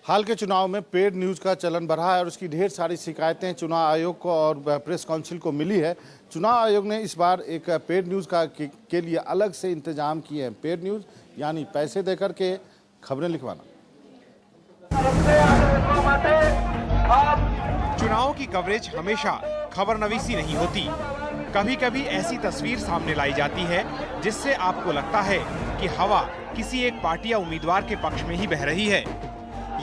हाल के चुनाव में पेड न्यूज़ का चलन बढ़ा है और उसकी ढेर सारी शिकायतें चुनाव आयोग को और प्रेस काउंसिल को मिली है। चुनाव आयोग ने इस बार एक पेड न्यूज़ के लिए अलग से इंतजाम किए हैं। पेड न्यूज़ यानी पैसे देकर के खबरें लिखवाना। चुनाव की कवरेज हमेशा खबरनवीसी नहीं होती। कभी कभी ऐसी तस्वीर सामने लाई जाती है जिससे आपको लगता है कि हवा किसी एक पार्टी या उम्मीदवार के पक्ष में ही बह रही है।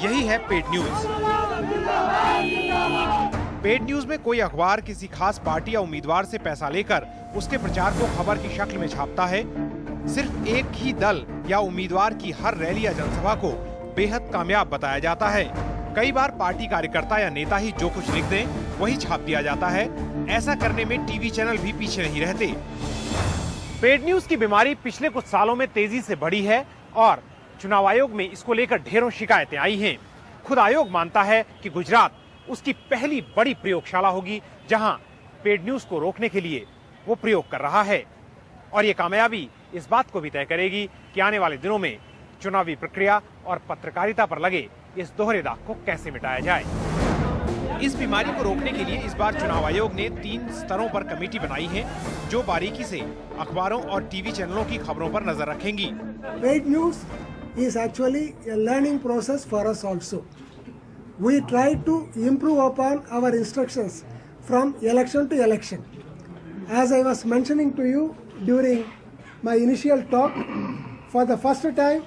यही है पेड न्यूज। पेड न्यूज में कोई अखबार किसी खास पार्टी या उम्मीदवार से पैसा लेकर उसके प्रचार को खबर की शक्ल में छापता है। सिर्फ एक ही दल या उम्मीदवार की हर रैली या जनसभा को बेहद कामयाब बताया जाता है। कई बार पार्टी कार्यकर्ता या नेता ही जो कुछ लिख दें वही छाप दिया जाता है। ऐसा करने में टीवी चैनल भी पीछे नहीं रहते। पेड न्यूज की बीमारी पिछले कुछ सालों में तेजी से बढ़ी है और चुनाव आयोग में इसको लेकर ढेरों शिकायतें आई हैं। खुद आयोग मानता है कि गुजरात उसकी पहली बड़ी प्रयोगशाला होगी जहां पेड न्यूज को रोकने के लिए वो प्रयोग कर रहा है। और ये कामयाबी इस बात को भी तय करेगी कि आने वाले दिनों में चुनावी प्रक्रिया और पत्रकारिता पर लगे इस दोहरे दाग को कैसे मिटाया जाए। इस बीमारी को रोकने के लिए इस बार चुनाव आयोग ने 3 स्तरों पर कमेटी बनाई है जो बारीकी से अखबारों और टीवी चैनलों की खबरों पर नजर रखेंगी। Paid news is actually a learning process for us also. We try to improve upon our instructions from election to election. As I was mentioning to you during my initial talk, for the first time,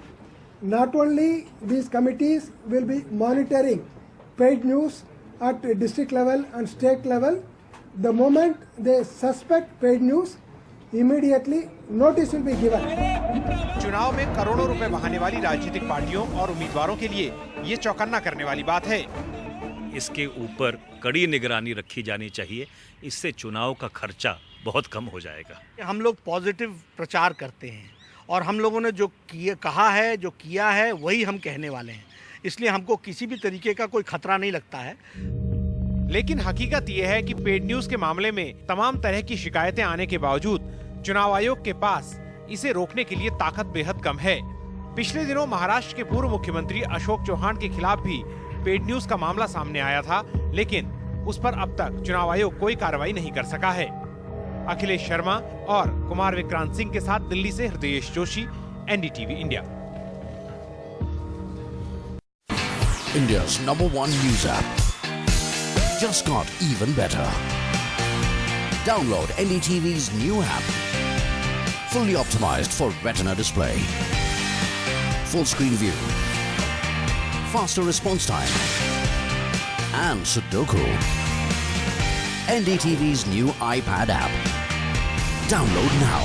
not only these committees will be monitoring paid news at district level and state level. The moment they suspect paid news, immediately notice will be given. चुनाव में करोड़ों रुपए बहाने वाली राजनीतिक पार्टियों और उम्मीदवारों के लिए ये चौकन्ना करने वाली बात है। इसके ऊपर कड़ी निगरानी रखी जानी चाहिए। इससे चुनाव का खर्चा बहुत कम हो जाएगा। हम लोग पॉजिटिव प्रचार करते हैं और हम लोगों ने जो कहा है, जो किया है, वही हम कहने वाले हैं। इसलिए हमको किसी भी तरीके का कोई खतरा नहीं लगता है। लेकिन हकीकत यह है कि पेड न्यूज के मामले में तमाम तरह की शिकायतें आने के बावजूद चुनाव आयोग के पास इसे रोकने के लिए ताकत बेहद कम है। पिछले दिनों महाराष्ट्र के पूर्व मुख्यमंत्री अशोक चौहान के खिलाफ भी पेड न्यूज का मामला सामने आया था, लेकिन उस पर अब तक चुनाव आयोग कोई कार्रवाई नहीं कर सका है। अखिलेश शर्मा और कुमार विक्रांत सिंह के साथ दिल्ली से Hridayesh Joshi, NDTV India. India's #1 news app just got even better. Download NDTV's new app. Fully optimized for retina display. Full screen view. Faster response time. And Sudoku. NDTV's new iPad app. Download now.